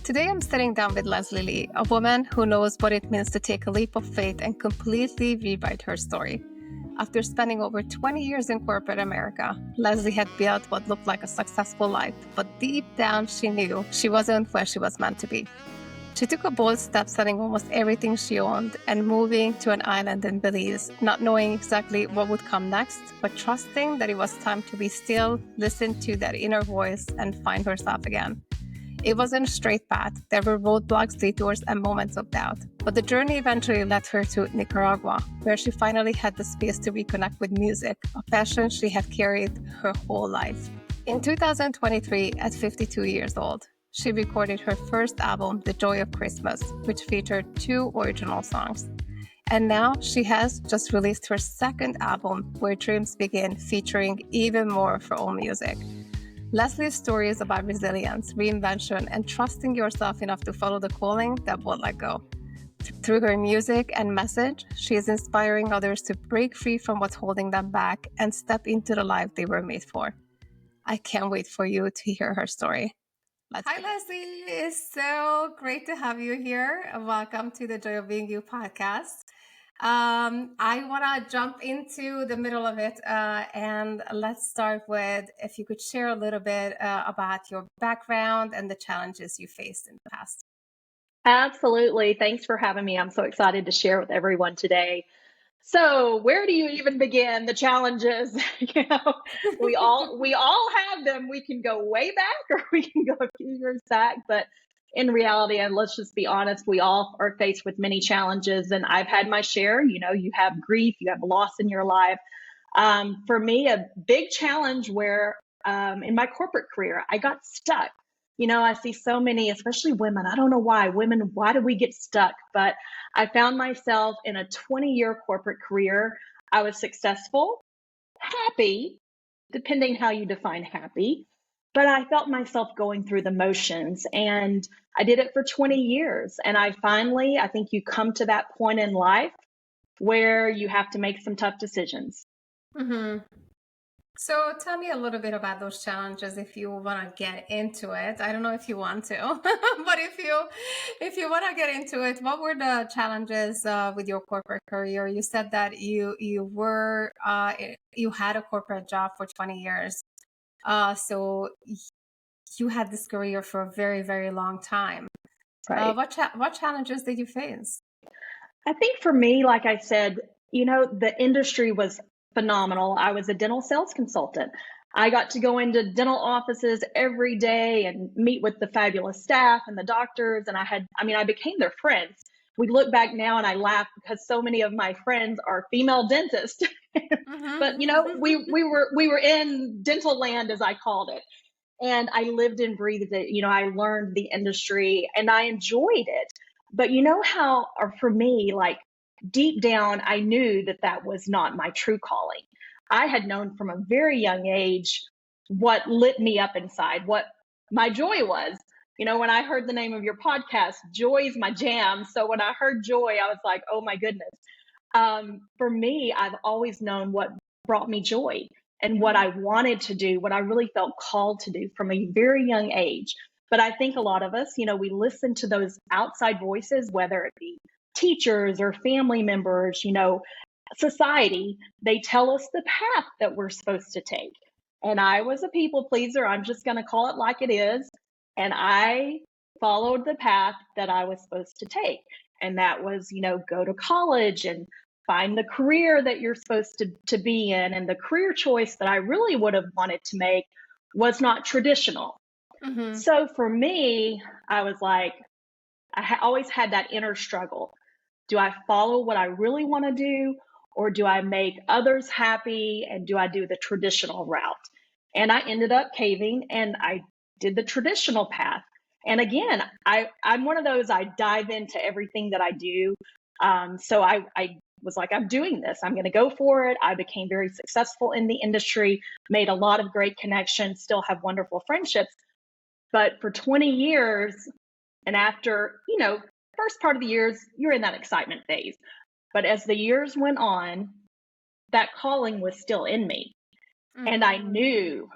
Today I'm sitting down with Leigh, a woman who knows what it means to take a leap of faith and completely rewrite her story. After spending over 20 years in corporate America, Leigh had built what looked like a successful life, but deep down she knew she wasn't where she was meant to be. She took a bold step selling almost everything she owned and moving to an island in Belize, not knowing exactly what would come next, but trusting that it was time to be still, listen to that inner voice, and find herself again. It wasn't a straight path. There were roadblocks, detours, and moments of doubt. But the journey eventually led her to Nicaragua, where she finally had the space to reconnect with music, a passion she had carried her whole life. In 2023, at 52 years old, she recorded her first album, The Joy of Christmas, which featured 2 original songs. And now she has just released her second album, Where Dreams Begin, featuring even more of her own music. Leslie's story is about resilience, reinvention, and trusting yourself enough to follow the calling that won't let go. Through her music and message, she is inspiring others to break free from what's holding them back and step into the life they were made for. I can't wait for you to hear her story. Hi, Leigh. It's so great to have you here. Welcome to the Joy of Being You podcast. I want to jump into the middle of it, and let's start with if you could share a little bit about your background and the challenges you faced in the past. Absolutely. Thanks for having me. I'm so excited to share with everyone today. So, where do you even begin? The challenges, we all have them. We can go way back or we can go a few years back, but in reality, and let's just be honest, we all are faced with many challenges, and I've had my share. You have grief, you have loss in your life. For me, a big challenge where in my corporate career, I got stuck. I see so many, especially women. I don't know why. Women, why do we get stuck? But I found myself in a 20-year corporate career. I was successful, happy, depending how you define happy, but I felt myself going through the motions, and I did it for 20 years. And I think you come to that point in life where you have to make some tough decisions. Mm-hmm. So tell me a little bit about those challenges if you want to get into it. I don't know if you want to, but if you want to get into it, what were the challenges with your corporate career? You said that you had a corporate job for 20 years. So you had this career for a very, very long time. Right. What challenges did you face? I think for me, like I said, the industry was phenomenal. I was a dental sales consultant. I got to go into dental offices every day and meet with the fabulous staff and the doctors. And I became their friends. We look back now and I laugh because so many of my friends are female dentists. But we were in dental land, as I called it. And I lived and breathed it. I learned the industry and I enjoyed it. But or for me, like deep down, I knew that was not my true calling. I had known from a very young age what lit me up inside, what my joy was. When I heard the name of your podcast, joy is my jam. So when I heard joy, I was like, oh my goodness. For me, I've always known what brought me joy and what I wanted to do, what I really felt called to do from a very young age. But I think a lot of us, we listen to those outside voices, whether it be teachers or family members, society, they tell us the path that we're supposed to take. And I was a people pleaser. I'm just going to call it like it is. And I followed the path that I was supposed to take. And that was, go to college and find the career that you're supposed to be in. And the career choice that I really would have wanted to make was not traditional. Mm-hmm. So for me, I was like, always had that inner struggle. Do I follow what I really want to do, or do I make others happy, and do I do the traditional route? And I ended up caving and I did the traditional path. And again, I'm one of those, I dive into everything that I do. So I was like, I'm doing this. I'm going to go for it. I became very successful in the industry, made a lot of great connections, still have wonderful friendships. But for 20 years, and after, first part of the years, you're in that excitement phase. But as the years went on, that calling was still in me. Mm-hmm. And I knew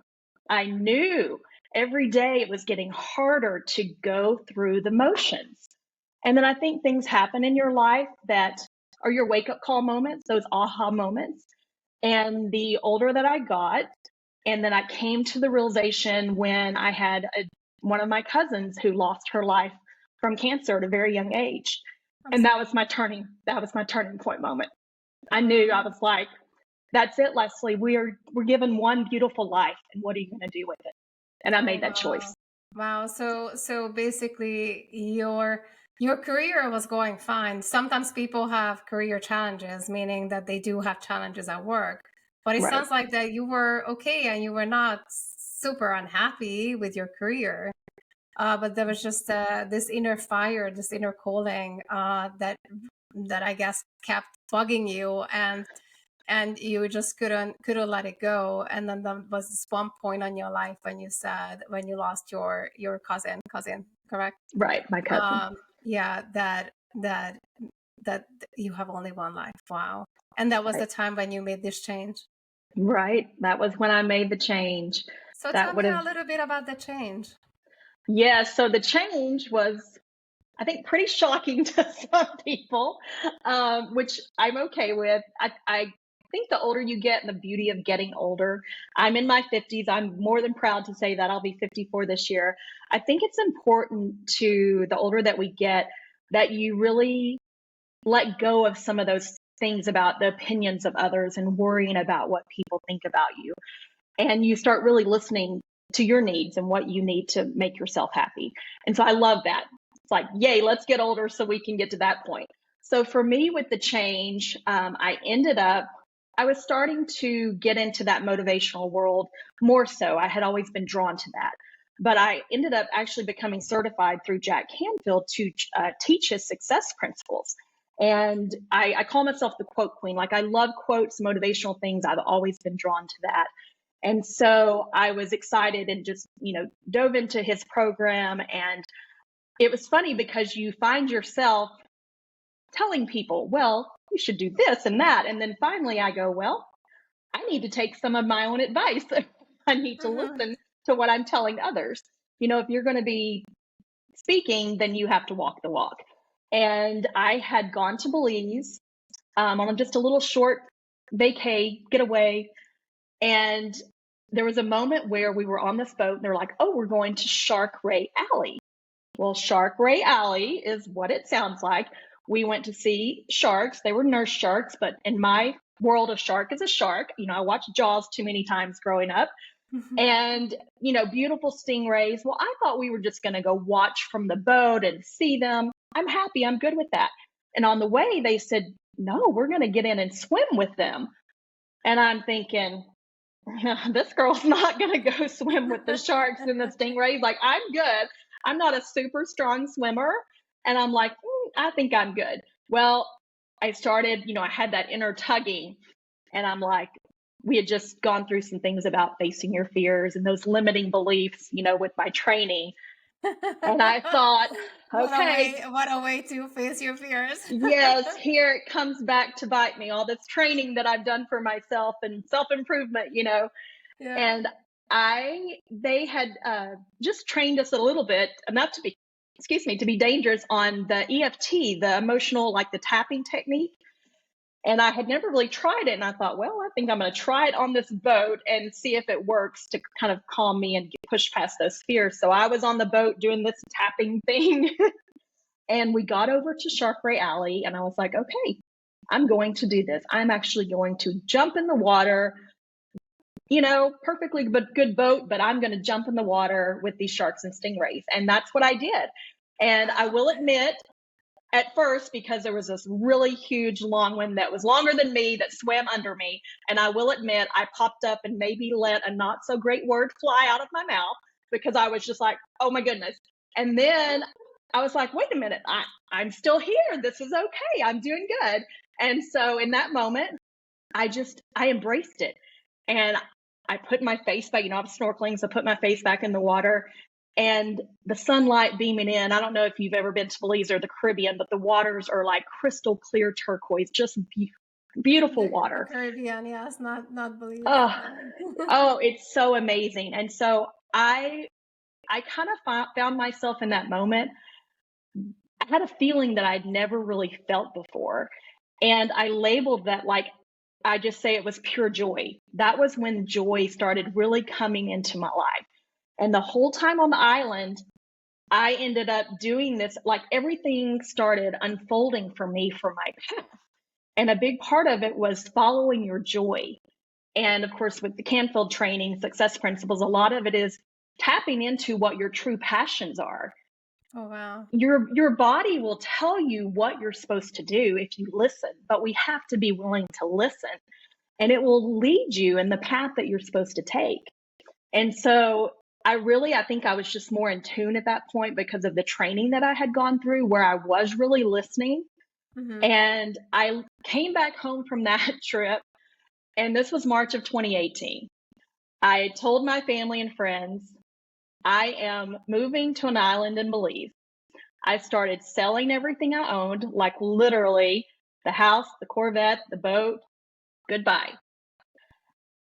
every day it was getting harder to go through the motions. And then I think things happen in your life that are your wake up call moments, those aha moments. And the older that I got, and then I came to the realization when I had one of my cousins who lost her life from cancer at a very young age. And that was my turning point moment. I knew, I was like, that's it, Leslie. We're given one beautiful life, and what are you going to do with it? And I Oh, made that wow. choice. Wow. So basically your career was going fine. Sometimes people have career challenges, meaning that they do have challenges at work. But it Right. sounds like that you were okay and you were not super unhappy with your career. But there was just this inner fire, this inner calling that I guess kept bugging you, and you just couldn't let it go. And then there was this one point on your life when you said when you lost your cousin, correct? Right. My cousin. Yeah, that you have only one life. Wow. And that was the Right. time when you made this change. Right. That was when I made the change. So tell That would me have, a little bit about the change. yeah. So the change was, I think, pretty shocking to some people, which I'm okay with. I think the older you get and the beauty of getting older, I'm in my 50s. I'm more than proud to say that I'll be 54 this year. I think it's important to the older that we get that you really let go of some of those things about the opinions of others and worrying about what people think about you. And you start really listening to your needs and what you need to make yourself happy. And so I love that. It's like, yay, let's get older so we can get to that point. So for me with the change, I was starting to get into that motivational world more so. I had always been drawn to that. But I ended up actually becoming certified through Jack Canfield to teach his success principles. And I call myself the quote queen. Like, I love quotes, motivational things. I've always been drawn to that. And so I was excited and just, dove into his program. And it was funny because you find yourself telling people, well, you should do this and that. And then finally I go, well, I need to take some of my own advice. I need to Mm-hmm. listen to what I'm telling others. If you're going to be speaking, then you have to walk the walk. And I had gone to Belize on just a little short vacay getaway. And there was a moment where we were on this boat and they're like, oh, we're going to Shark Ray Alley. Well, Shark Ray Alley is what it sounds like. We went to see sharks. They were nurse sharks, but in my world, a shark is a shark. I watched Jaws too many times growing up. And, beautiful stingrays. Well, I thought we were just going to go watch from the boat and see them. I'm happy. I'm good with that. And on the way, they said, no, we're going to get in and swim with them. And I'm thinking, this girl's not going to go swim with the sharks and the stingrays. Like, I'm good. I'm not a super strong swimmer. And I'm like, I think I'm good. Well, I started, I had that inner tugging. And I'm like, we had just gone through some things about facing your fears and those limiting beliefs, with my training. And I thought, okay, What a way to face your fears. yes, here it comes back to bite me. All this training that I've done for myself and self-improvement, Yeah. and they had just trained us a little bit, enough to be, to be dangerous on the EFT, the emotional, like the tapping technique. And I had never really tried it. And I thought, well, I think I'm going to try it on this boat and see if it works to kind of calm me and push past those fears. So I was on the boat doing this tapping thing. And we got over to Shark Ray Alley. And I was like, okay, I'm going to do this. I'm actually going to jump in the water, perfectly good boat, but I'm going to jump in the water with these sharks and stingrays. And that's what I did. And I will admit, at first, because there was this really huge long one that was longer than me that swam under me. And I will admit, I popped up and maybe let a not so great word fly out of my mouth because I was just like, oh my goodness. And then I was like, wait a minute, I'm still here. This is okay. I'm doing good. And so in that moment, I embraced it. And I put my face back, I was snorkeling, so I put my face back in the water. And the sunlight beaming in. I don't know if you've ever been to Belize or the Caribbean, but the waters are like crystal clear turquoise, just beautiful The water. Caribbean, yes, not Belize. Oh, oh, it's so amazing. And so I I kind of found myself in that moment. I had a feeling that I'd never really felt before. And I labeled that like, I just say it was pure joy. That was when joy started really coming into my life. And the whole time on the island, I ended up doing this, like everything started unfolding for me for my path. And a big part of it was following your joy. And of course, with the Canfield training, success principles, a lot of it is tapping into what your true passions are. Oh, wow. Your body will tell you what you're supposed to do if you listen, but we have to be willing to listen, and it will lead you in the path that you're supposed to take. And so I think I was just more in tune at that point because of the training that I had gone through where I was really listening. Mm-hmm. And I came back home from that trip, and this was March of 2018. I told my family and friends, I am moving to an island in Belize. I started selling everything I owned, like literally the house, the Corvette, the boat, goodbye.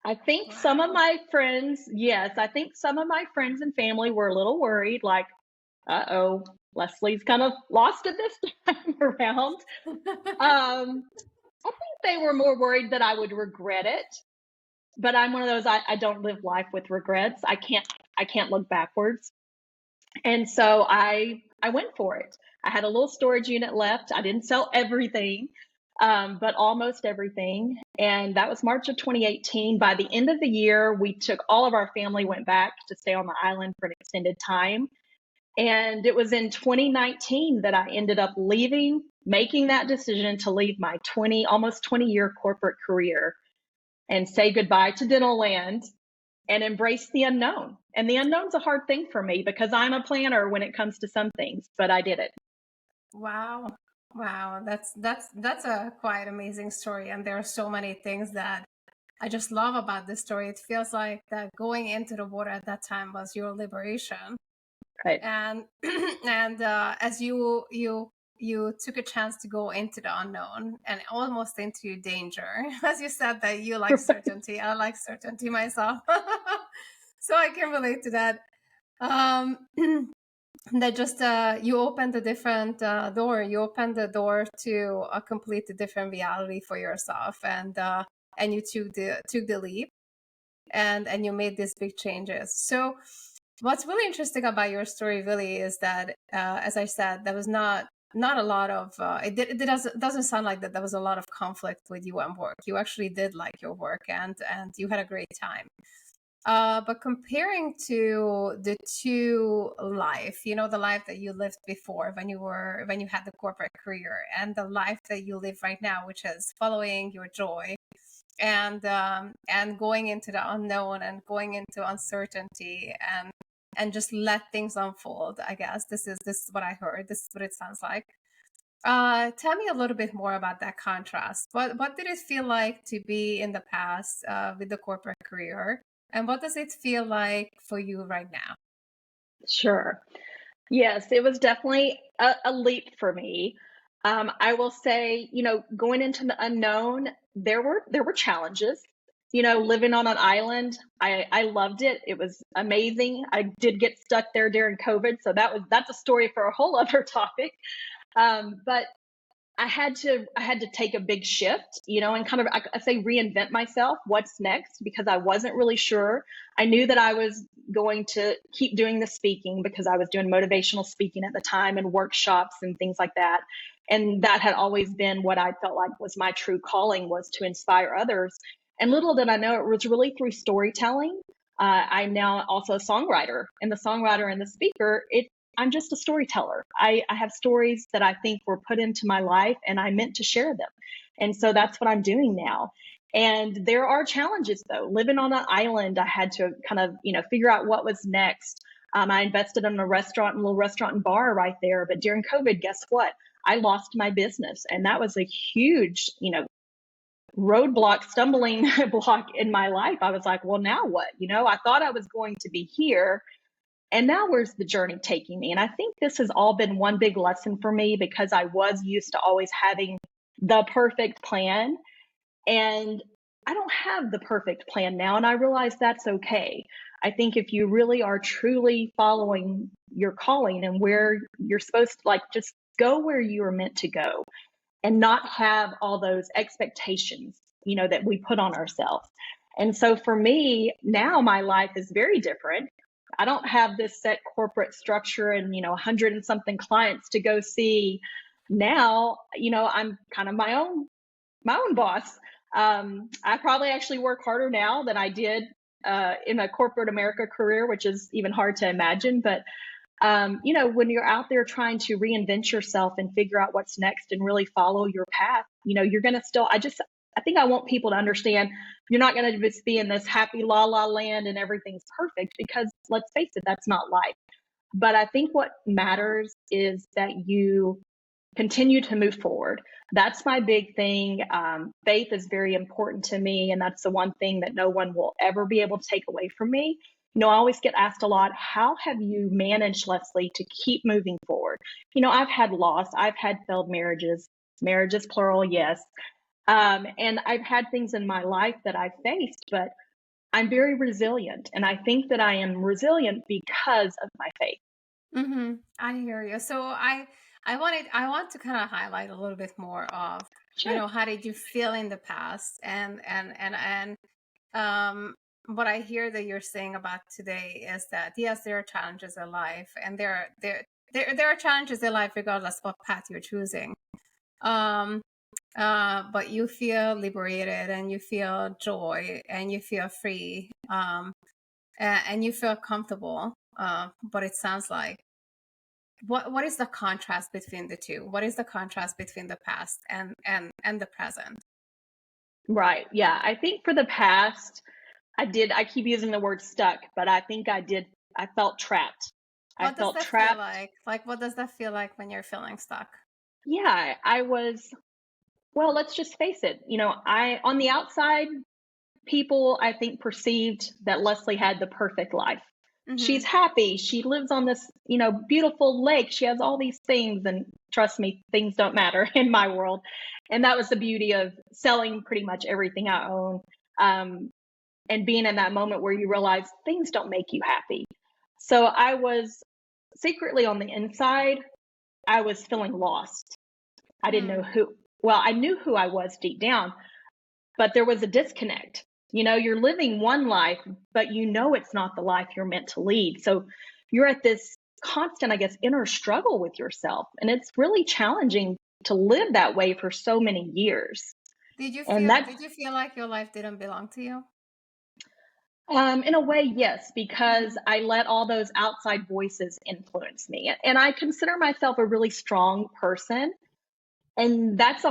I think some of Wow. my friends, yes, I think some of my friends and family were a little worried, like, uh-oh, Leslie's kind of lost it this time around. I think they were more worried that I would regret it. But I'm one of those, I don't live life with regrets. I can't look backwards. And so I went for it. I had a little storage unit left. I didn't sell everything, but almost everything. And that was March of 2018. By the end of the year, we took all of our family, went back to stay on the island for an extended time. And it was in 2019 that I ended up leaving, making that decision to leave my almost 20-year corporate career and say goodbye to dental land and embrace the unknown. And the unknown's a hard thing for me because I'm a planner when it comes to some things, but I did it. Wow. Wow. That's a quite amazing story. And there are so many things that I just love about this story. It feels like that going into the water at that time was your liberation. Right. And and as you took a chance to go into the unknown and almost into danger, as you said that you like certainty. I like certainty myself. So I can relate to that. Um that just you opened a different door. You opened the door to a completely different reality for yourself, and you took the leap, and you made these big changes. So what's really interesting about your story really is that as I said, there was not a lot of it doesn't sound like that there was a lot of conflict with you and work. You actually did like your work, and you had a great time. But comparing to the two life, the life that you lived before when you had the corporate career, and the life that you live right now, which is following your joy and going into the unknown and going into uncertainty and just let things unfold. I guess this is what I heard. This is what it sounds like. Tell me a little bit more about that contrast. What did it feel like to be in the past with the corporate career? And what does it feel like for you right now? Sure. Yes, it was definitely a leap for me. I will say, going into the unknown, there were challenges. Living on an island, I loved it. It was amazing. I did get stuck there during COVID, so that's a story for a whole other topic. But I had to take a big shift, and kind of I say reinvent myself. What's next? Because I wasn't really sure. I knew that I was going to keep doing the speaking because I was doing motivational speaking at the time and workshops and things like that. And that had always been what I felt like was my true calling, was to inspire others. And little did I know it was really through storytelling. I'm now also a songwriter, and the songwriter and the speaker, I'm just a storyteller. I have stories that I think were put into my life and I meant to share them. And so that's what I'm doing now. And there are challenges though. Living on an island, I had to kind of, figure out what was next. I invested in a little restaurant and bar right there. But during COVID, guess what? I lost my business. And that was a huge, roadblock, stumbling block in my life. I was like, well, now what? I thought I was going to be here, and now where's the journey taking me? And I think this has all been one big lesson for me because I was used to always having the perfect plan. And I don't have the perfect plan now. And I realize that's okay. I think if you really are truly following your calling and where you're supposed to, like, just go where you are meant to go and not have all those expectations, that we put on ourselves. And so for me, now my life is very different. I don't have this set corporate structure and, 100 and something clients to go see. Now, I'm kind of my own boss. I probably actually work harder now than I did in my corporate America career, which is even hard to imagine. But when you're out there trying to reinvent yourself and figure out what's next and really follow your path, you're going to still, I think I want people to understand you're not going to just be in this happy la la land and everything's perfect, because let's face it, that's not life. But I think what matters is that you continue to move forward. That's my big thing. Faith is very important to me, and that's the one thing that no one will ever be able to take away from me. I always get asked a lot, how have you managed, Leslie, to keep moving forward? I've had loss, I've had failed marriages plural, yes. And I've had things in my life that I've faced, but I'm very resilient. And I think that I am resilient because of my faith. I hear you. So I want to kind of highlight a little bit more of, Sure. how did you feel in the past, and what I hear that you're saying about today is that yes, there are challenges in life, and there are challenges in life regardless of what path you're choosing. Um, but you feel liberated, and you feel joy, and you feel free, and you feel comfortable. But it sounds like, what is the contrast between the two? What is the contrast between the past and the present? Right. Yeah. I think for the past, I keep using the word stuck, but I think I felt trapped. I What does felt that feel trapped. like? Like, what does that feel like when you're feeling stuck? Yeah. Well, let's just face it. On the outside, people, I think, perceived that Leslie had the perfect life. Mm-hmm. She's happy. She lives on this, beautiful lake. She has all these things. And trust me, things don't matter in my world. And that was the beauty of selling pretty much everything I own. Um, and being in that moment where you realize things don't make you happy. So I was secretly on the inside, I was feeling lost. I didn't know well, I knew who I was deep down, but there was a disconnect. You're living one life, but it's not the life you're meant to lead. So you're at this constant, I guess, inner struggle with yourself. And it's really challenging to live that way for so many years. And Did you feel like your life didn't belong to you? in a way, yes, because Mm-hmm. I let all those outside voices influence me. And I consider myself a really strong person. And that's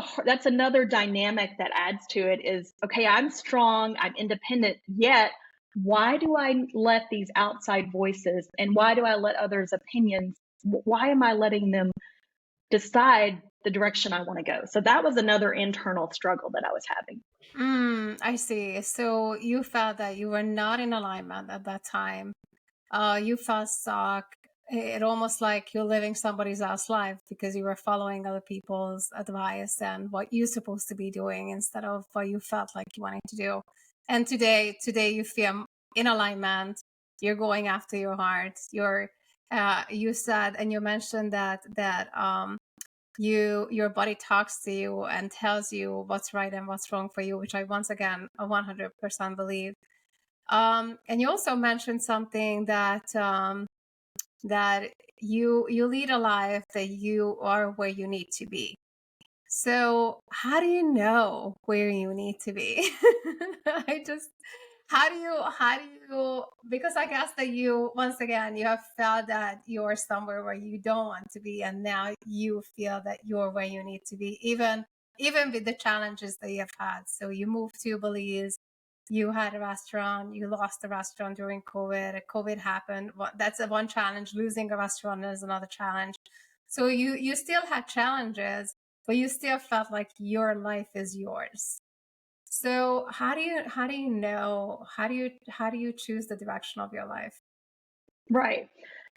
another dynamic that adds to it is, okay, I'm strong, I'm independent, yet why do I let these outside voices, and why do I let others' opinions, why am I letting them decide the direction I want to go? So that was another internal struggle that I was having. I see. So you felt that you were not in alignment at that time. You felt stuck. It almost like you're living somebody else's life because you were following other people's advice and what you're supposed to be doing instead of what you felt like you wanted to do. And today you feel in alignment. You're going after your heart. You said, and you mentioned that your body talks to you and tells you what's right and what's wrong for you, which I once again 100% believe. And you also mentioned something that you lead a life that you are where you need to be. So how do you know where you need to be? I just how do you because I guess that you once again you have felt that you're somewhere where you don't want to be, and now you feel that you're where you need to be, even with the challenges that you have had. So you moved to Belize, you had a restaurant, you lost the restaurant during COVID happened. That's a one challenge. Losing a restaurant is another challenge. So you still had challenges, but you still felt like your life is yours. So how do you choose the direction of your life? Right.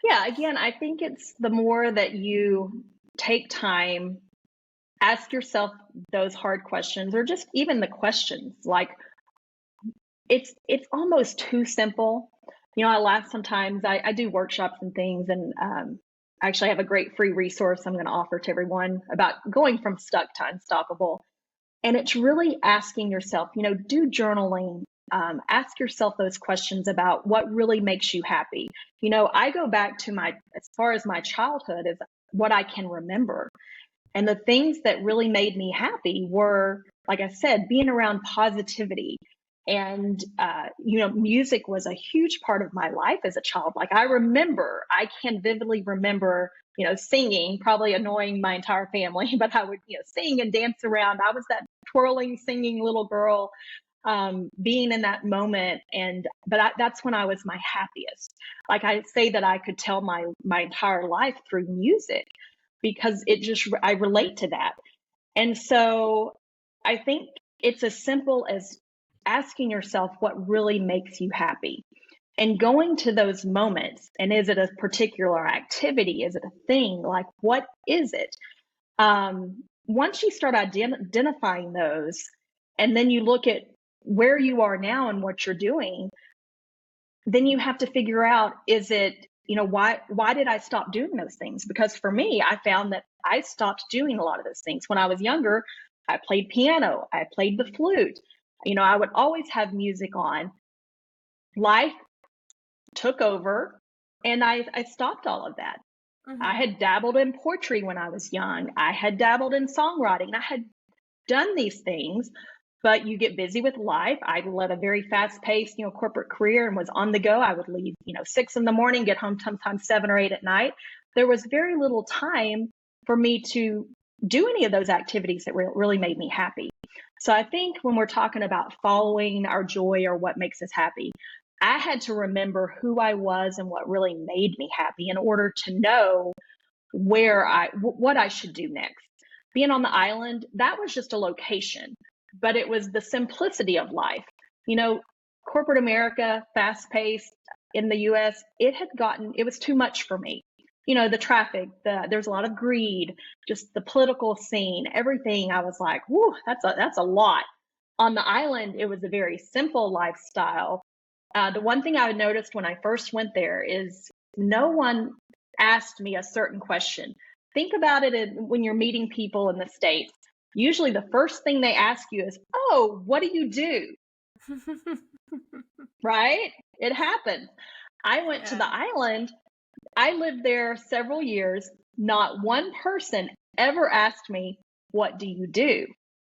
Yeah. Again, I think it's the more that you take time, ask yourself those hard questions, or just even the questions like, it's almost too simple. I laugh sometimes. I do workshops and things, and I actually have a great free resource I'm going to offer to everyone about going from stuck to unstoppable. And it's really asking yourself, do journaling. Ask yourself those questions about what really makes you happy. I go back to as far as my childhood, is what I can remember. And the things that really made me happy were, like I said, being around positivity. And, music was a huge part of my life as a child. Like I can vividly remember, singing, probably annoying my entire family, but I would, sing and dance around. I was that twirling, singing little girl, being in that moment. That's when I was my happiest. Like I say that I could tell my entire life through music because I relate to that. And so I think it's as simple as asking yourself what really makes you happy and going to those moments. And is it a particular activity? Is it a thing? Like, what is it? Once you start identifying those, and then you look at where you are now and what you're doing, then you have to figure out, is it, why did I stop doing those things? Because for me, I found that I stopped doing a lot of those things. When I was younger, I played piano, I played the flute. I would always have music on. Life took over and I stopped all of that. I Mm-hmm. had dabbled in poetry when I was young. I had dabbled in songwriting. I had done these things, but you get busy with life. I led a very fast paced, corporate career and was on the go. I would leave, 6 in the morning, get home sometimes 7 or 8 at night. There was very little time for me to do any of those activities that really made me happy. So I think when we're talking about following our joy or what makes us happy, I had to remember who I was and what really made me happy in order to know what I should do next. Being on the island, that was just a location, but it was the simplicity of life. You know, Corporate America, fast paced in the US, it was too much for me. The traffic, there's a lot of greed, just the political scene, everything. I was like, whoo, that's a lot. On the island, it was a very simple lifestyle. The one thing I noticed when I first went there is no one asked me a certain question. Think about it when you're meeting people in the States. Usually the first thing they ask you is, oh, what do you do? Right? It happens. I went to the Yeah. island. I lived there several years. Not one person ever asked me, what do you do?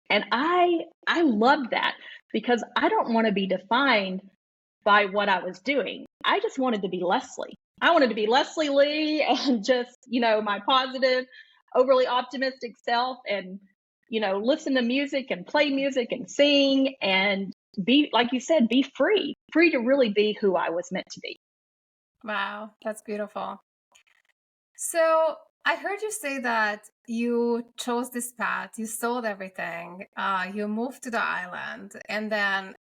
And I loved that because I don't want to be defined by what I was doing. I just wanted to be Leslie. I wanted to be Leslie Leigh and just, my positive, overly optimistic self and, listen to music and play music and sing and be, like you said, be free to really be who I was meant to be. Wow, that's beautiful. So I heard you say that you chose this path, you sold everything, you moved to the island, and then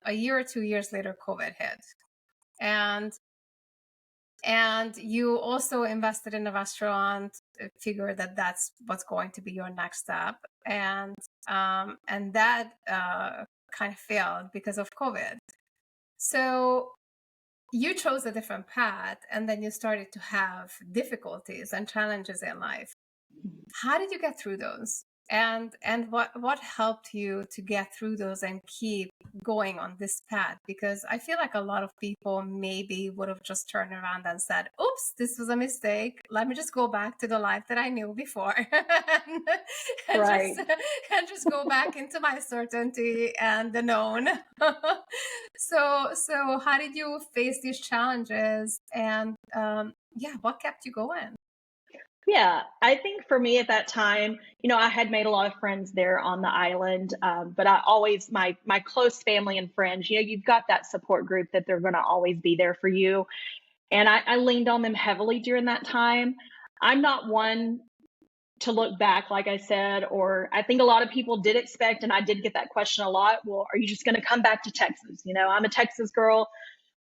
a year or 2 years later, COVID hit. And and you also invested in a restaurant, figured that that's what's going to be your next step, and that kind of failed because of COVID. So you chose a different path, and then you started to have difficulties and challenges in life. How did you get through those? And what helped you to get through those and keep going on this path? Because I feel like a lot of people maybe would have just turned around and said, oops, this was a mistake, let me just go back to the life that I knew before and, and Right. just and just go back into my certainty and the known. So how did you face these challenges, and yeah, what kept you going? Yeah, I think for me at that time, I had made a lot of friends there on the island, but I always my close family and friends. You've got that support group that they're going to always be there for you, and I leaned on them heavily during that time. I'm not one to look back, like I said, or I think a lot of people did expect, and I did get that question a lot. Well, are you just going to come back to Texas? I'm a Texas girl,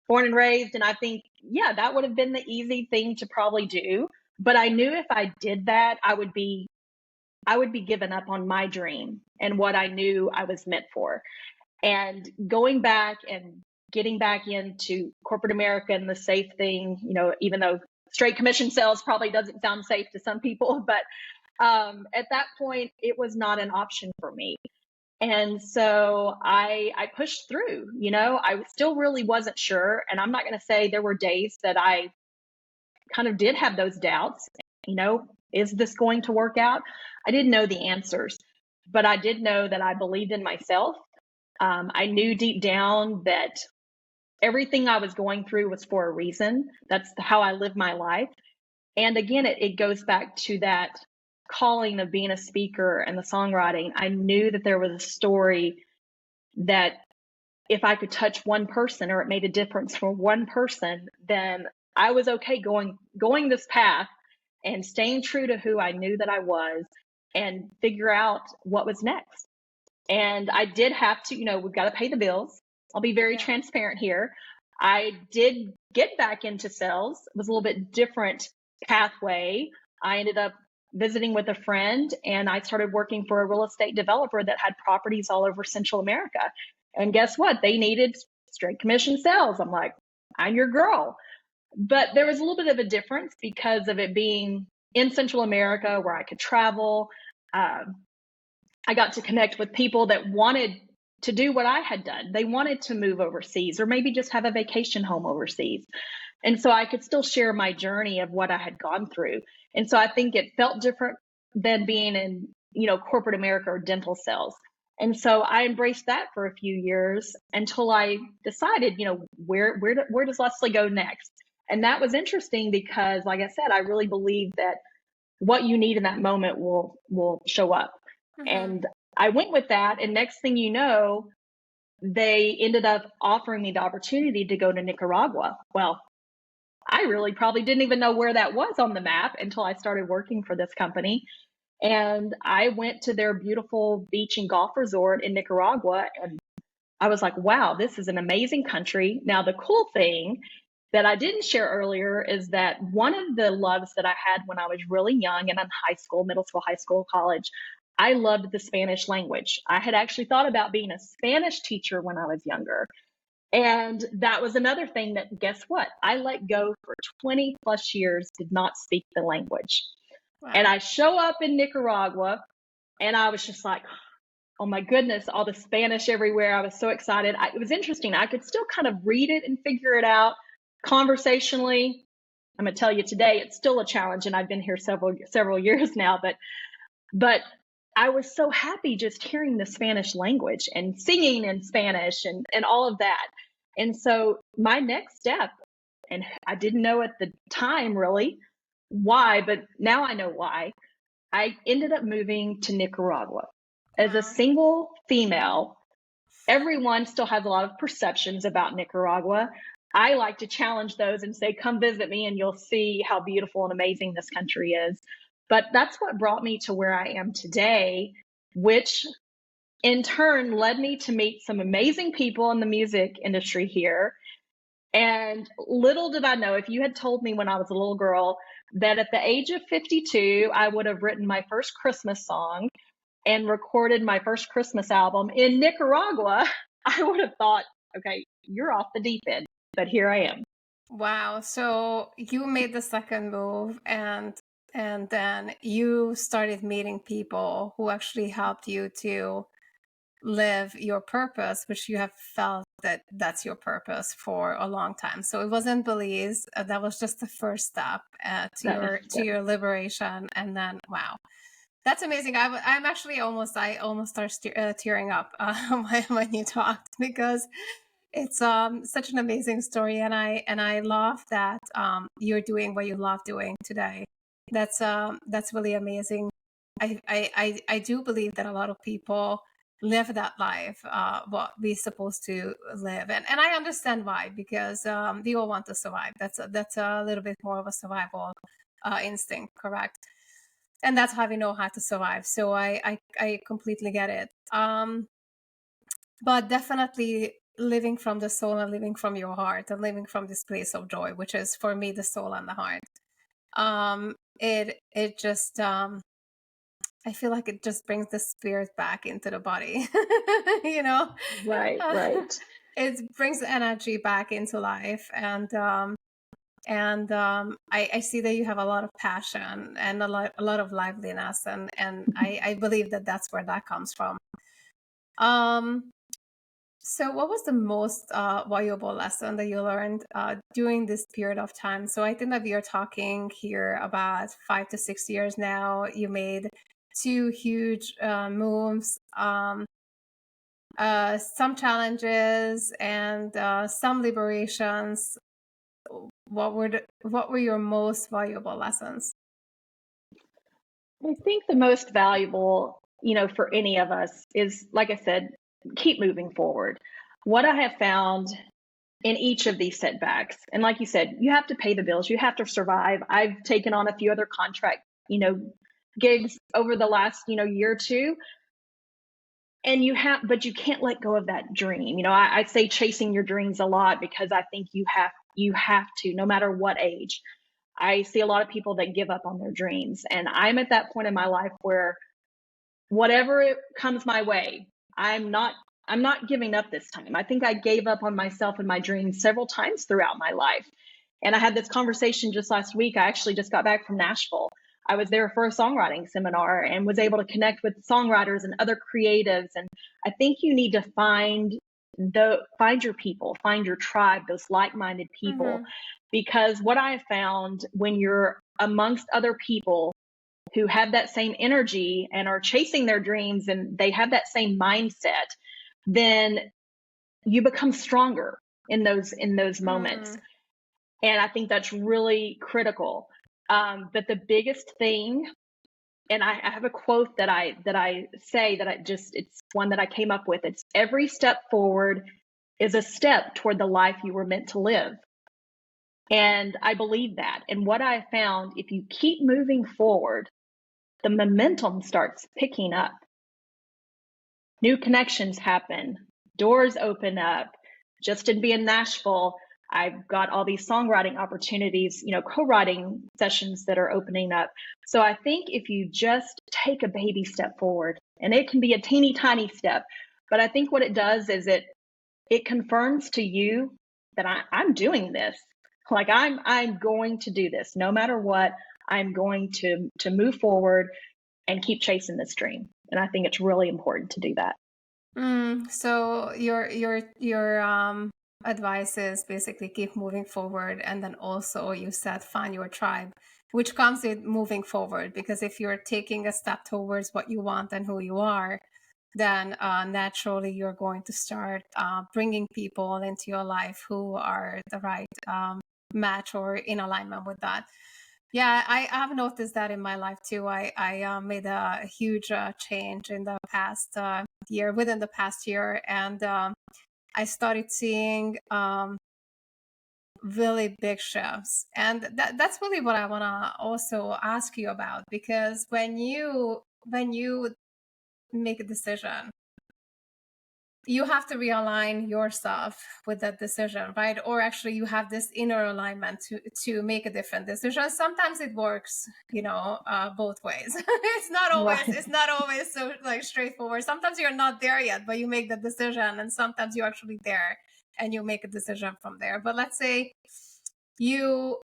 born and raised, and I think, yeah, that would have been the easy thing to probably do. But I knew if I did that, I would be giving up on my dream and what I knew I was meant for. And going back and getting back into corporate America and the safe thing, even though straight commission sales probably doesn't sound safe to some people, but at that point, it was not an option for me. And so I pushed through, I still really wasn't sure. And I'm not going to say there were days that I kind of did have those doubts, is this going to work out? I didn't know the answers, but I did know that I believed in myself. I knew deep down that everything I was going through was for a reason. That's how I live my life. And again, it goes back to that calling of being a speaker and the songwriting. I knew that there was a story that if I could touch one person or it made a difference for one person, then I was okay going this path and staying true to who I knew that I was and figure out what was next. And I did have to, we've got to pay the bills. I'll be very transparent here. I did get back into sales. It was a little bit different pathway. I ended up visiting with a friend and I started working for a real estate developer that had properties all over Central America. And guess what? They needed straight commission sales. I'm like, I'm your girl. But there was a little bit of a difference because of it being in Central America where I could travel. I got to connect with people that wanted to do what I had done. They wanted to move overseas or maybe just have a vacation home overseas. And so I could still share my journey of what I had gone through. And so I think it felt different than being in, corporate America or dental sales. And so I embraced that for a few years until I decided, where does Leslie go next? And that was interesting because, like I said, I really believe that what you need in that moment will show up. Mm-hmm. And I went with that. And next thing you know, they ended up offering me the opportunity to go to Nicaragua. Well, I really probably didn't even know where that was on the map until I started working for this company. And I went to their beautiful beach and golf resort in Nicaragua. And I was like, wow, this is an amazing country. Now, the cool thing that I didn't share earlier is that one of the loves that I had when I was really young and in high school, middle school, high school, college, I loved the Spanish language. I had actually thought about being a Spanish teacher when I was younger. And that was another thing that, guess what? I let go for 20 plus years, did not speak the language. Wow. And I show up in Nicaragua and I was just like, oh my goodness, all the Spanish everywhere. I was so excited. It was interesting. I could still kind of read it and figure it out conversationally. I'm going to tell you today, it's still a challenge. And I've been here several years now, but I was so happy just hearing the Spanish language and singing in Spanish and all of that. And so my next step, and I didn't know at the time really why, but now I know why, I ended up moving to Nicaragua. As a single female, everyone still has a lot of perceptions about Nicaragua. I like to challenge those and say, come visit me and you'll see how beautiful and amazing this country is. But that's what brought me to where I am today, which in turn led me to meet some amazing people in the music industry here. And little did I know, if you had told me when I was a little girl that at the age of 52, I would have written my first Christmas song and recorded my first Christmas album in Nicaragua, I would have thought, okay, you're off the deep end. But here I am. Wow. So you made the second move and then you started meeting people who actually helped you to live your purpose, which you have felt that that's your purpose for a long time. So it wasn't Belize. That was just the first step to your liberation. And then, wow, that's amazing. I'm actually I almost start tearing up when you talked because it's such an amazing story, and I love that you're doing what you love doing today. That's really amazing. I do believe that a lot of people live that life what we're supposed to live, and I understand why, because we all want to survive. That's a little bit more of a survival instinct, correct? And that's how we know how to survive. So I completely get it. But definitely living from the soul and living from your heart and living from this place of joy, which is for me the soul and the heart. It just I feel like it just brings the spirit back into the body, you know? Right. it brings energy back into life. I see that you have a lot of passion and a lot of liveliness, and I believe that that's where that comes from. So what was the most valuable lesson that you learned during this period of time? So I think that we are talking here about 5 to 6 years now. You made two huge moves, some challenges, and some liberations. What were your most valuable lessons? I think the most valuable, for any of us is, like I said, keep moving forward. What I have found in each of these setbacks, and like you said, you have to pay the bills, you have to survive. I've taken on a few other contract, gigs over the last, year or two. And but you can't let go of that dream. I say chasing your dreams a lot because I think you have to, no matter what age. I see a lot of people that give up on their dreams. And I'm at that point in my life where whatever comes my way, I'm not giving up this time. I think I gave up on myself and my dreams several times throughout my life. And I had this conversation just last week. I actually just got back from Nashville. I was there for a songwriting seminar and was able to connect with songwriters and other creatives. And I think you need to find your people, find your tribe, those like-minded people. Mm-hmm. Because what I have found, when you're amongst other people who have that same energy and are chasing their dreams and they have that same mindset, then you become stronger in those moments. And I think that's really critical. But the biggest thing, and I have a quote that I say that it's one that I came up with. It's every step forward is a step toward the life you were meant to live. And I believe that. And what I found, if you keep moving forward, the momentum starts picking up. New connections happen, doors open up. Just in being in Nashville, I've got all these songwriting opportunities, co-writing sessions that are opening up. So I think if you just take a baby step forward, and it can be a teeny tiny step, but I think what it does is it confirms to you that I'm doing this. Like I'm going to do this no matter what. I'm going to move forward and keep chasing this dream. And I think it's really important to do that. So your advice is basically keep moving forward, and then also you said find your tribe, which comes with moving forward. Because if you're taking a step towards what you want and who you are, then naturally you're going to start bringing people into your life who are the right match or in alignment with that. Yeah, I have noticed that in my life too. I made a huge change in the past year, within the past year, and I started seeing really big shifts. And that's really what I want to also ask you about, because when you make a decision, you have to realign yourself with that decision, right? Or actually you have this inner alignment to make a different decision. Sometimes it works, both ways. it's not always so like straightforward. Sometimes you're not there yet, but you make the decision, and sometimes you're actually there and you make a decision from there. But let's say you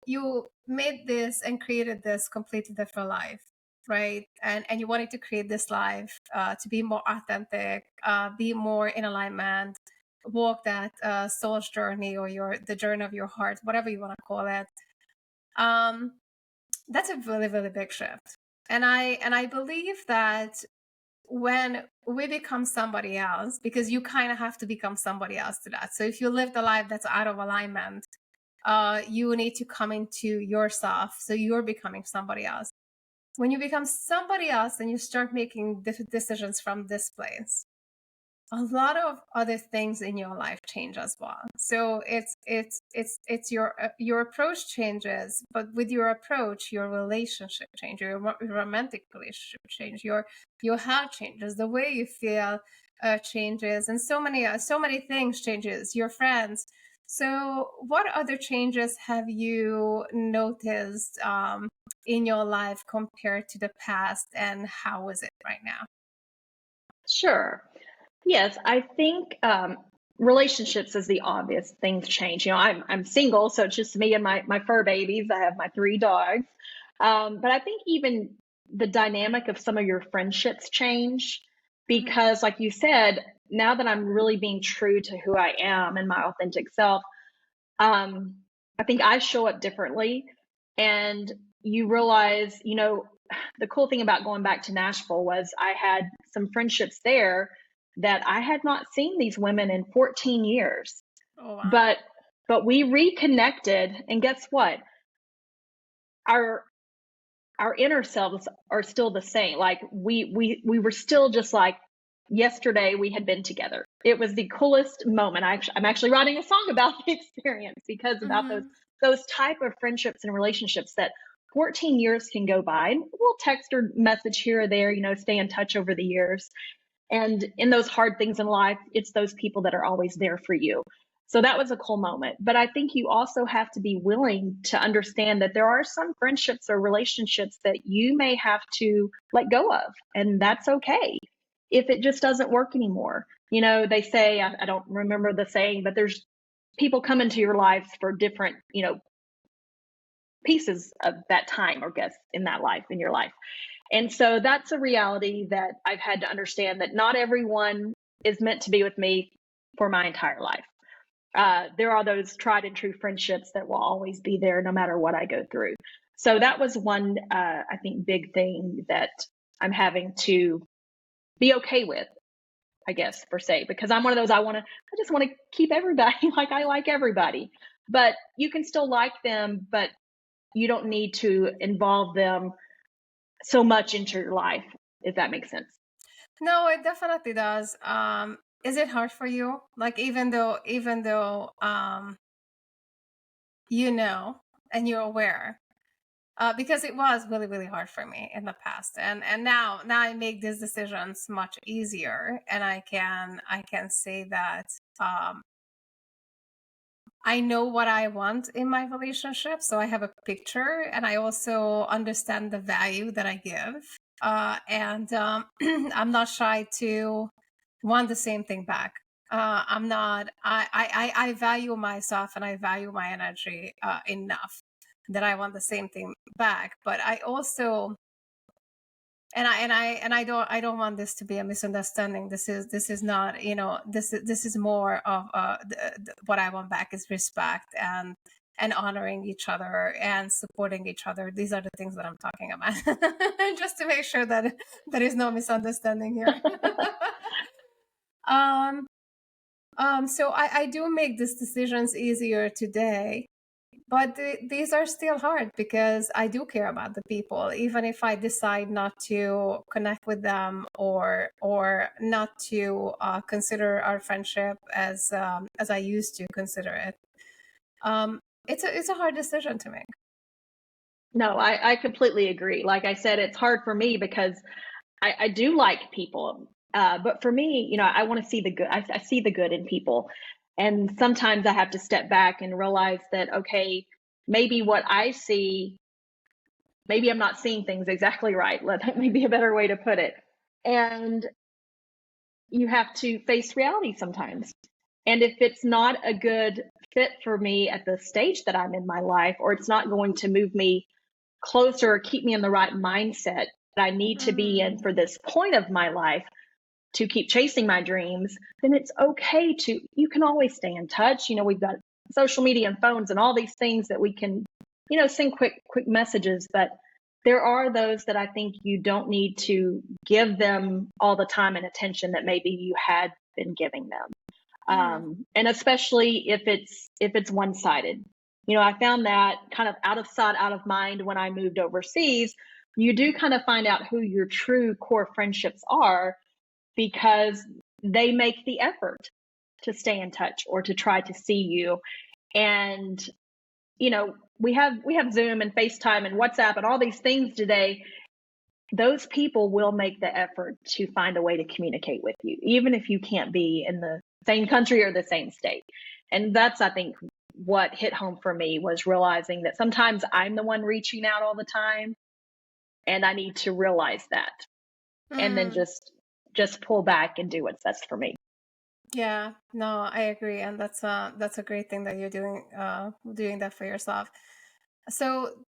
made this and created this completely different life, right? And you wanted to create this life to be more authentic, be more in alignment, walk that soul's journey, or the journey of your heart, whatever you want to call it. That's a really, really big shift. And I believe that when we become somebody else, because you kind of have to become somebody else to that. So if you live the life that's out of alignment, you need to come into yourself. So you're becoming somebody else. When you become somebody else and you start making decisions from this place, a lot of other things in your life change as well. So it's your approach changes, but with your approach, your relationship changes, your romantic relationship changes, your health changes, the way you feel changes, and so many things changes. Your friends. So, what other changes have you noticed in your life compared to the past, and how is it right now? Sure. Yes, I think relationships is the obvious things change. I'm single, so it's just me and my fur babies. I have my 3 dogs. But I think even the dynamic of some of your friendships change because, like you said, now that I'm really being true to who I am and my authentic self, I think I show up differently. And you realize, the cool thing about going back to Nashville was I had some friendships there that I had not seen these women in 14 years. Oh, wow. But we reconnected, and guess what? Our our inner selves are still the same. Like we were still just like yesterday we had been together. It was the coolest moment. I'm actually writing a song about the experience because about those type of friendships and relationships that 14 years can go by. And we'll text or message here or there, stay in touch over the years. And in those hard things in life, it's those people that are always there for you. So that was a cool moment. But I think you also have to be willing to understand that there are some friendships or relationships that you may have to let go of. And that's okay if it just doesn't work anymore. They say, I don't remember the saying, but there's people come into your lives for different, pieces of that time or guess in that life, in your life. And so that's a reality that I've had to understand that not everyone is meant to be with me for my entire life. There are those tried and true friendships that will always be there no matter what I go through. So that was one, I think, big thing that I'm having to be okay with, I guess, per se, because I'm one of those, I just want to keep everybody like I like everybody. But you can still like them, but you don't need to involve them so much into your life, if that makes sense. No, it definitely does. Is it hard for you? Like even though you know and you're aware, because it was really really hard for me in the past, and now I make these decisions much easier, and I can say that I know what I want in my relationship, so I have a picture, and I also understand the value that I give, and I'm not shy to want the same thing back. I'm not. I value myself and I value my energy enough that I want the same thing back. But I also and I don't want this to be a misunderstanding. This is not, this is more of what I want back is respect and honoring each other and supporting each other. These are the things that I'm talking about. Just to make sure that there is no misunderstanding here. um so I do make these decisions easier today, but these are still hard because I do care about the people, even if I decide not to connect with them or not to consider our friendship as I used to consider it. It's a hard decision to make. No, I completely agree. Like I said, it's hard for me because I do like people. But for me, I want to see the good. I see the good in people. And sometimes I have to step back and realize that, okay, maybe what I see, maybe I'm not seeing things exactly right. That may be a better way to put it. And you have to face reality sometimes. And if it's not a good fit for me at the stage that I'm in my life, or it's not going to move me closer or keep me in the right mindset that I need to be in for this point of my life to keep chasing my dreams, then it's okay you can always stay in touch. We've got social media and phones and all these things that we can, send quick messages, but there are those that I think you don't need to give them all the time and attention that maybe you had been giving them. And especially if it's one-sided. I found that kind of out of sight, out of mind when I moved overseas. You do kind of find out who your true core friendships are because they make the effort to stay in touch or to try to see you. And we have Zoom and FaceTime and WhatsApp and all these things today. Those people will make the effort to find a way to communicate with you, even if you can't be in the same country or the same state. And that's, I think, what hit home for me was realizing that sometimes I'm the one reaching out all the time, and I need to realize that, and then just pull back and do what's best for me. Yeah, no, I agree, and that's a great thing that you're doing that for yourself. So,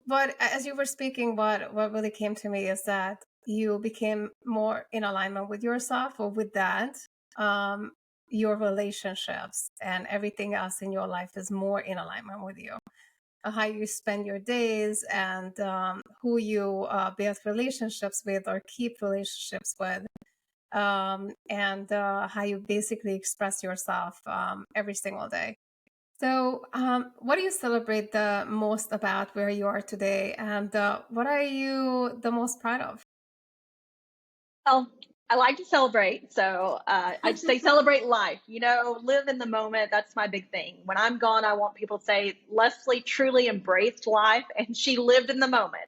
but as you were speaking, what really came to me is that you became more in alignment with yourself, or with that, um, your relationships and everything else in your life is more in alignment with you. How you spend your days, and who you build relationships with or keep relationships with, and how you basically express yourself every single day. So, what do you celebrate the most about where you are today, and what are you the most proud of? Well, I like to celebrate. So I just say celebrate life, live in the moment. That's my big thing. When I'm gone, I want people to say Leslie truly embraced life and she lived in the moment.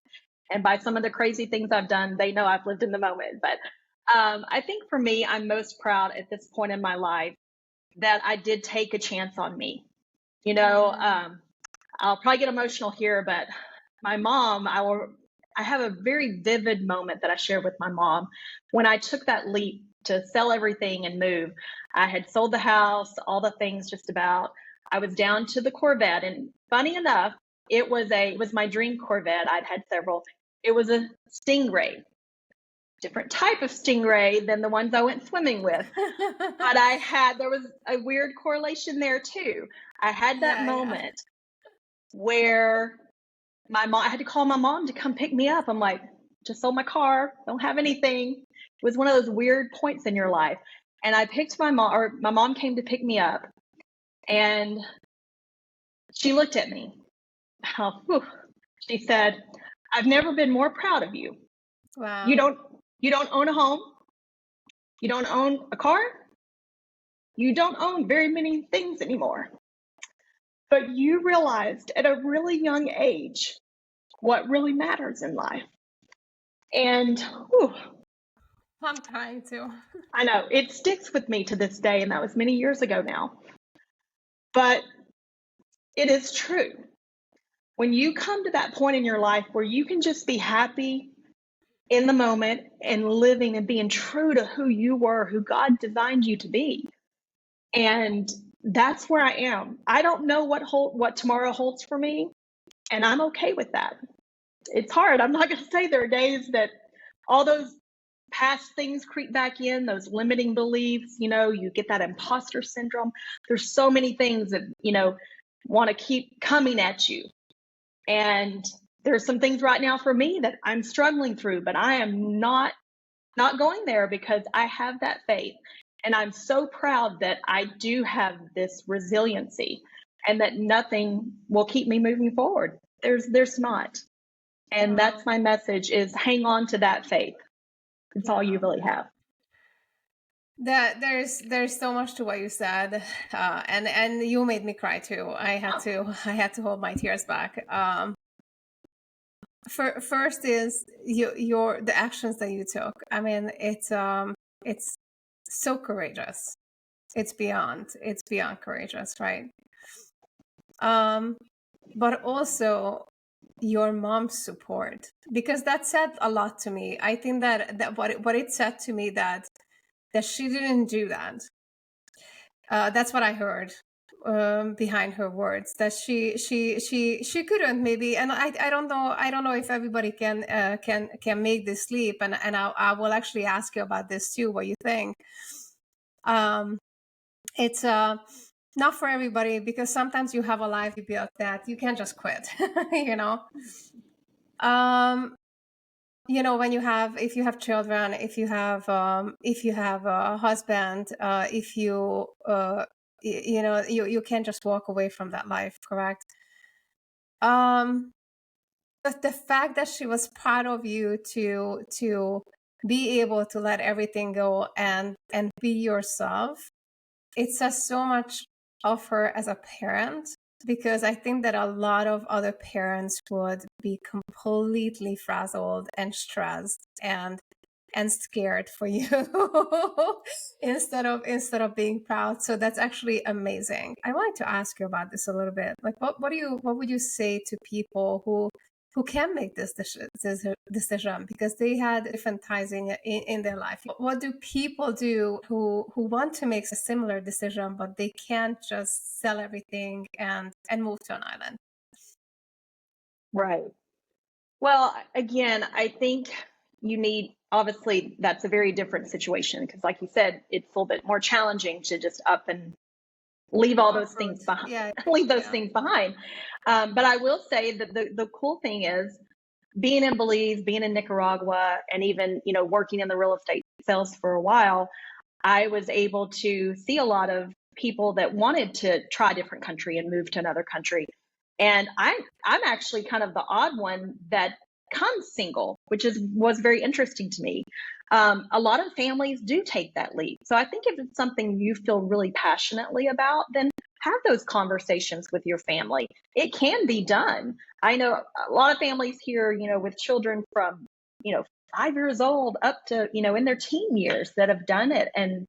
And by some of the crazy things I've done, they know I've lived in the moment. But I think for me, I'm most proud at this point in my life that I did take a chance on me. You know, Mm, I'll probably get emotional here, but my mom, I have a very vivid moment that I shared with my mom when I took that leap to sell everything and move. I had sold the house, all the things just about. I was down to the Corvette, and funny enough, it was my dream Corvette. I'd had several. It was a Stingray, different type of Stingray than the ones I went swimming with. But there was a weird correlation there too. I had that yeah, yeah. moment where I had to call my mom to come pick me up. I'm like, just sold my car, don't have anything. It was one of those weird points in your life. And I picked my mom, or my mom came to pick me up, and she looked at me. Oh, whew. She said, I've never been more proud of you. You Wow. don't you don't own a home, you don't own a car, you don't own very many things anymore. But you realized at a really young age what really matters in life. And whew, I'm trying to. I know it sticks with me to this day, and that was many years ago now. But it is true. When you come to that point in your life where you can just be happy in the moment and living and being true to who you were, who God designed you to be. And that's where I am. I don't know what tomorrow holds for me, and I'm okay with that. It's hard. I'm not going to say there are days that all those past things creep back in, those limiting beliefs, you get that imposter syndrome. There's so many things that, want to keep coming at you. And there's some things right now for me that I'm struggling through, but I am not going there because I have that faith. And I'm so proud that I do have this resiliency and that nothing will keep me moving forward. There's not. And Wow. that's my message is hang on to that faith. It's all you Yeah. really have. That there's so much to what you said, and you made me cry too. I had to hold my tears back. First is your the actions that you took. I mean, it's so courageous. It's beyond courageous, right? Um, but also your mom's support, because that said a lot to me. I think that what it said to me, that she didn't do that. That's what I heard behind her words, that she couldn't, maybe. And I don't know if everybody can make this leap, and I will actually ask you about this too, what you think. um it's not for everybody, because sometimes you have a life you built that you can't just quit. you know um when if you have children, if you have a husband, if you you can't just walk away from that life, correct? um but the fact that she was proud of you to be able to let everything go and be yourself, it says so much of her as a parent, because I think that a lot of other parents would be completely frazzled and stressed and scared for you instead of being proud. So that's actually amazing. I wanted to ask you about this a little bit. Like, what would you say to people who who can make this decision because they had different ties in their life. What do people do who want to make a similar decision, but they can't just sell everything and move to an island? Right. Well, again, I think you need, obviously, that's a very different situation because, like you said, it's a little bit more challenging to just up and leave all those things behind. Yeah. Leave those Yeah. things behind. But I will say that the cool thing is being in Belize, being in Nicaragua, and even working in the real estate sales for a while, I was able to see a lot of people that wanted to try a different country and move to another country. And I'm actually kind of the odd one that comes single, which was very interesting to me. A lot of families do take that leap. So I think if it's something you feel really passionately about, then have those conversations with your family. It can be done. I know a lot of families here, with children from, 5 years old up to, in their teen years that have done it and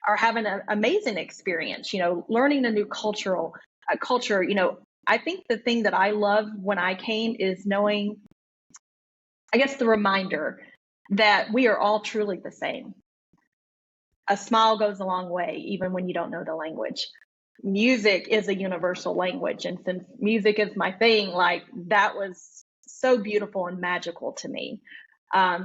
are having an amazing experience, learning a new culture. I think the thing that I love when I came is knowing, I guess, the reminder that we are all truly the same. A smile goes a long way, even when you don't know the language. Music is a universal language. And since music is my thing, like that was so beautiful and magical to me.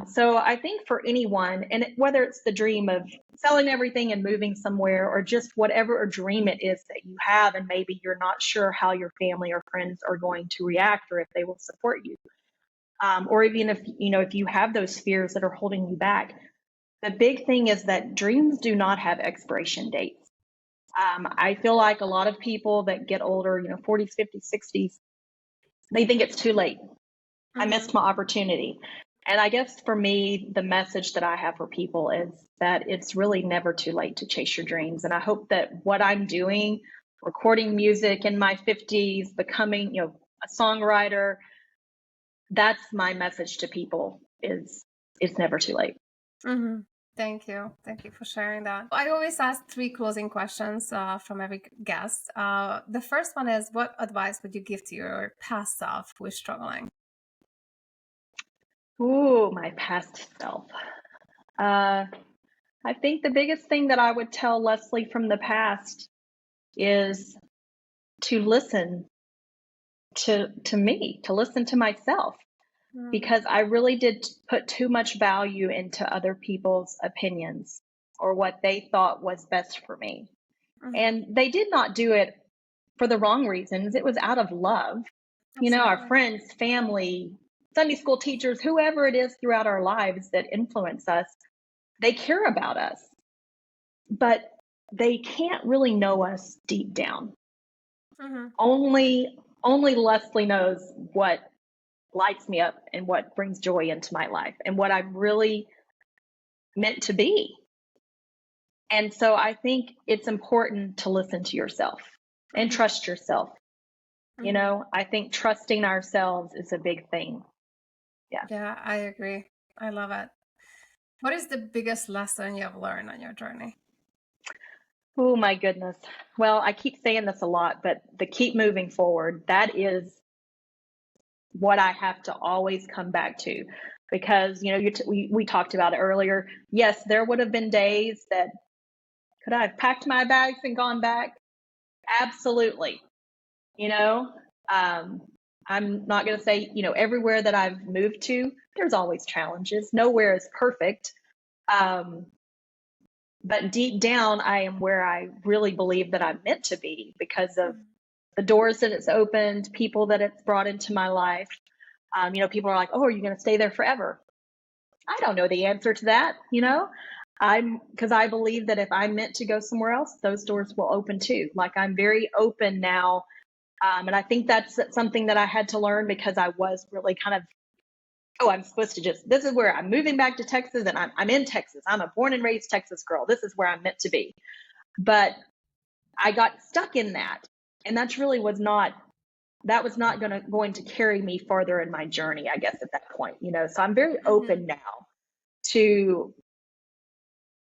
So I think for anyone, and whether it's the dream of selling everything and moving somewhere, or just whatever a dream it is that you have, and maybe you're not sure how your family or friends are going to react or if they will support you, or even if you have those fears that are holding you back, the big thing is that dreams do not have expiration dates. I feel like a lot of people that get older, 40s, 50s, 60s, they think it's too late. I missed my opportunity. And I guess for me, the message that I have for people is that it's really never too late to chase your dreams. And I hope that what I'm doing, recording music in my 50s, becoming, a songwriter, that's my message to people is it's never too late. Mm-hmm. Thank you. Thank you for sharing that. I always ask 3 closing questions from every guest. The first one is, what advice would you give to your past self who is struggling? Ooh, my past self. I think the biggest thing that I would tell Leslie from the past is to listen to me, to listen to myself, because I really did put too much value into other people's opinions or what they thought was best for me. And they did not do it for the wrong reasons. It was out of love. Our friends, family, Sunday school teachers, whoever it is throughout our lives that influence us, they care about us, but they can't really know us deep down. Only Leslie knows what lights me up and what brings joy into my life and what I'm really meant to be. And so I think it's important to listen to yourself and trust yourself. I think trusting ourselves is a big thing. Yeah, I agree. I love it. What is the biggest lesson you have learned on your journey? Oh my goodness. Well, I keep saying this a lot, but the keep moving forward, that is what I have to always come back to, because we talked about it earlier. Yes, there would have been days that could I have packed my bags and gone back? Absolutely. I'm not going to say everywhere that I've moved to, there's always challenges. Nowhere is perfect. But deep down, I am where I really believe that I'm meant to be because of the doors that it's opened, people that it's brought into my life. People are like, oh, are you going to stay there forever? I don't know the answer to that. Because I believe that if I'm meant to go somewhere else, those doors will open too. Like I'm very open now. And I think that's something that I had to learn because I was really kind of, I'm supposed to this is where I'm moving back to Texas and I'm in Texas. I'm a born and raised Texas girl. This is where I'm meant to be. But I got stuck in that. And that's really was not going to carry me farther in my journey, I guess, at that point, so I'm very open now to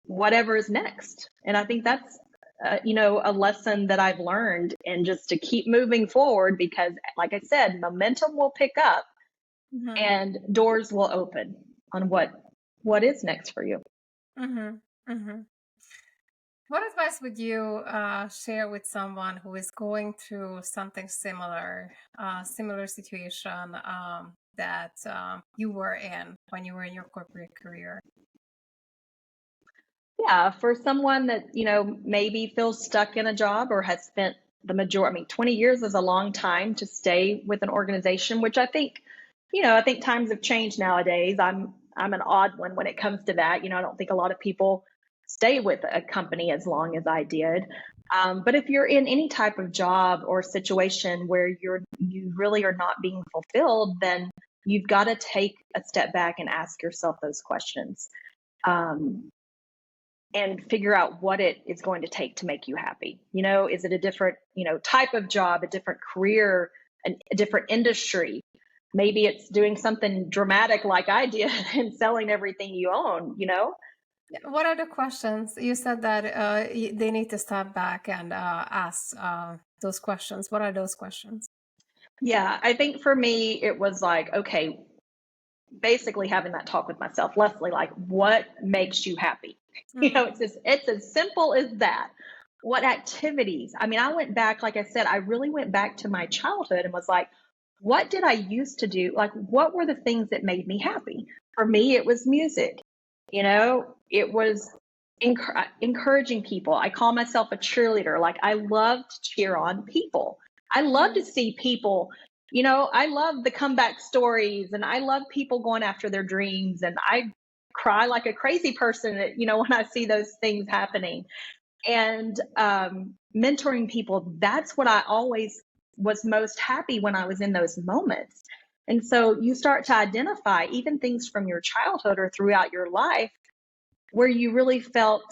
whatever is next. And I think that's, a lesson that I've learned, and just to keep moving forward because, like I said, momentum will pick up Mm-hmm. and doors will open on what is next for you. Mm-hmm. Mm-hmm. What advice would you share with someone who is going through something similar, similar situation that you were in when you were in your corporate career? Yeah, for someone that, maybe feels stuck in a job or has spent the majority, I mean, 20 years is a long time to stay with an organization, which I think times have changed nowadays. I'm an odd one when it comes to that. I don't think a lot of people stay with a company as long as I did. But if you're in any type of job or situation where you really are not being fulfilled, then you've got to take a step back and ask yourself those questions. Um, and figure out what it is going to take to make you happy. Is it a different, type of job, a different career, a different industry? Maybe it's doing something dramatic like I did and selling everything you own. Yeah, what are the questions? You said that they need to step back and ask those questions. What are those questions? Yeah, I think for me, it was like, okay, basically having that talk with myself, Leslie, like, what makes you happy? Mm-hmm. It's as simple as that. What activities? I mean, I went back, like I said, I really went back to my childhood and was like, what did I used to do? Like, what were the things that made me happy? For me, it was music. It was encouraging people. I call myself a cheerleader. Like, I love to cheer on people. I love to see people. I love the comeback stories, and I love people going after their dreams. And I cry like a crazy person, when I see those things happening. And mentoring people, that's what I always was most happy when I was in those moments. And so you start to identify even things from your childhood or throughout your life where you really felt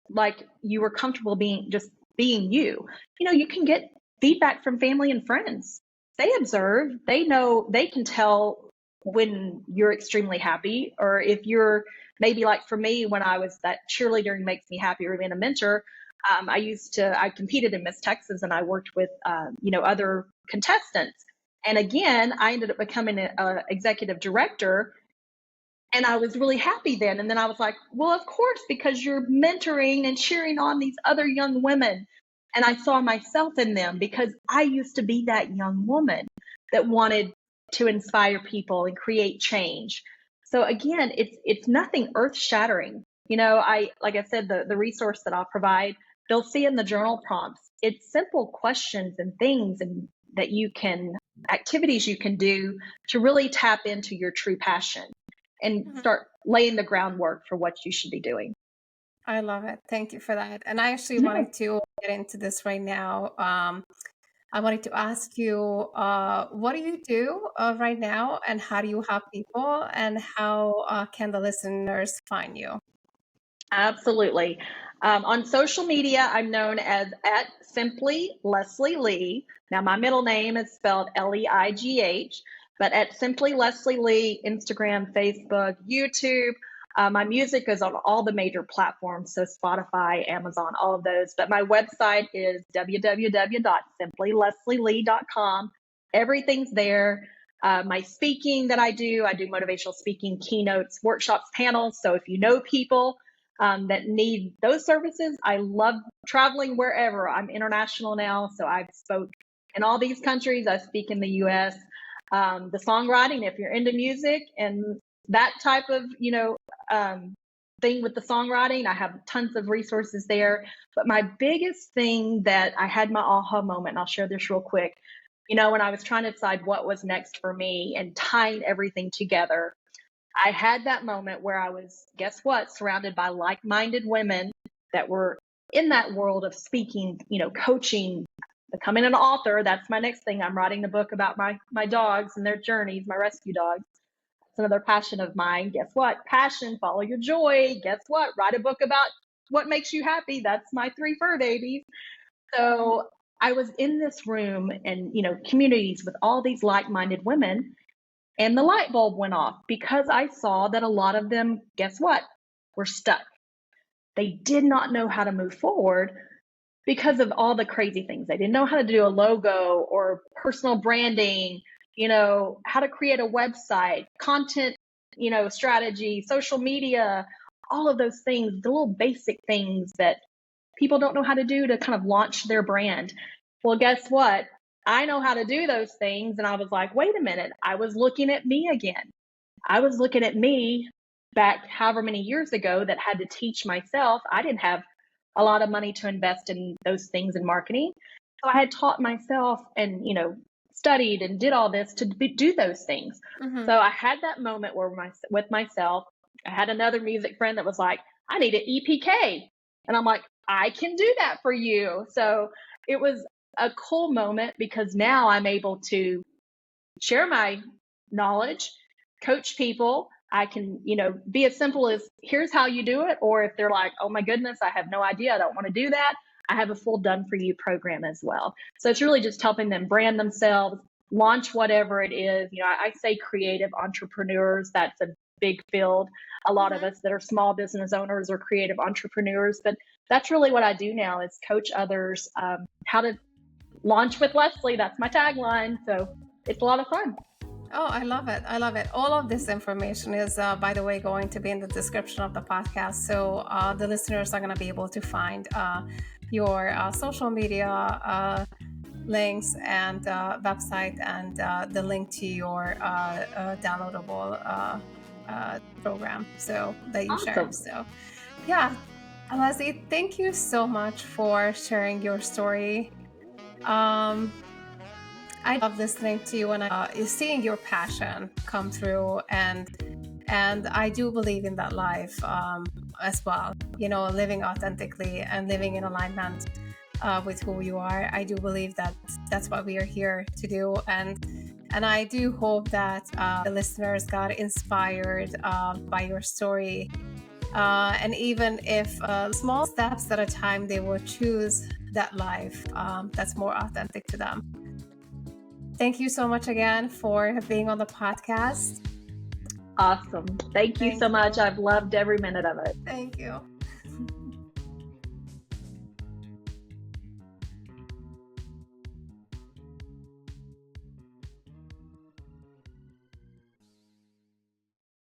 like you were comfortable being you. You can get feedback from family and friends. They observe, they know, they can tell when you're extremely happy, or if you're maybe like for me, when I was that cheerleader makes me happy, or being a mentor. I competed in Miss Texas, and I worked with other contestants. And again, I ended up becoming an executive director, and I was really happy then. And then I was like, well, of course, because you're mentoring and cheering on these other young women. And I saw myself in them because I used to be that young woman that wanted to inspire people and create change. So again, it's nothing earth shattering. Like I said, the resource that I'll provide, they'll see in the journal prompts. It's simple questions and things and that activities you can do to really tap into your true passion and Mhm. start laying the groundwork for what you should be doing. I love it. Thank you for that. And I actually Yeah. wanted to get into this right now. I wanted to ask you, what do you do right now, and how do you help people, and how can the listeners find you? Absolutely. On social media, I'm known as at Simply Leslie Leigh. Now, my middle name is spelled Leigh, but at Simply Leslie Leigh, Instagram, Facebook, YouTube. My music is on all the major platforms, so Spotify, Amazon, all of those. But my website is www.simplyleslieleigh.com. Everything's there. My speaking that I do motivational speaking, keynotes, workshops, panels. So if you know people that need those services. I love traveling wherever. I'm international now, so I've spoke in all these countries. I speak in the U.S. The songwriting, if you're into music and that type of thing with the songwriting, I have tons of resources there. But my biggest thing that I had my aha moment, and I'll share this real quick. When I was trying to decide what was next for me and tying everything together, I had that moment where I was, guess what, surrounded by like minded women that were in that world of speaking, coaching, becoming an author. That's my next thing. I'm writing a book about my dogs and their journeys, my rescue dogs. It's another passion of mine. Guess what? Passion, follow your joy. Guess what? Write a book about what makes you happy. That's my three fur babies. Mhm. So I was in this room and, communities with all these like minded women. And the light bulb went off because I saw that a lot of them, guess what, were stuck. They did not know how to move forward because of all the crazy things. They didn't know how to do a logo or personal branding. how to create a website, content, strategy, social media, all of those things, the little basic things that people don't know how to do to kind of launch their brand. Well, guess what? I know how to do those things. And I was like, wait a minute, I was looking at me again. I was looking at me back however many years ago that had to teach myself. I didn't have a lot of money to invest in those things in marketing. So I had taught myself and, studied and did all this to do those things. Mm-hmm. So I had that moment where with myself, I had another music friend that was like, I need an EPK. And I'm like, I can do that for you. So it was a cool moment because now I'm able to share my knowledge, coach people. I can, be as simple as here's how you do it. Or if they're like, oh my goodness, I have no idea, I don't want to do that, I have a full done for you program as well. So it's really just helping them brand themselves, launch whatever it is. I say creative entrepreneurs, that's a big field. A lot of us that are small business owners are creative entrepreneurs, but that's really what I do now is coach others how to launch with Leslie. That's my tagline. So it's a lot of fun. Oh, I love it. I love it. All of this information is, by the way, going to be in the description of the podcast. So the listeners are going to be able to find your social media links and website and the link to your downloadable program so that you share. Awesome. So, yeah. Leslie, thank you so much for sharing your story. I love listening to you and seeing your passion come through, and I do believe in that life as well. Living authentically and living in alignment with who you are. I do believe that that's what we are here to do, and I do hope that the listeners got inspired by your story, and even if small steps at a time, they will choose that life that's more authentic to them. Thank you so much again for being on the podcast. Awesome. Thank you so much. I've loved every minute of it. Thank you.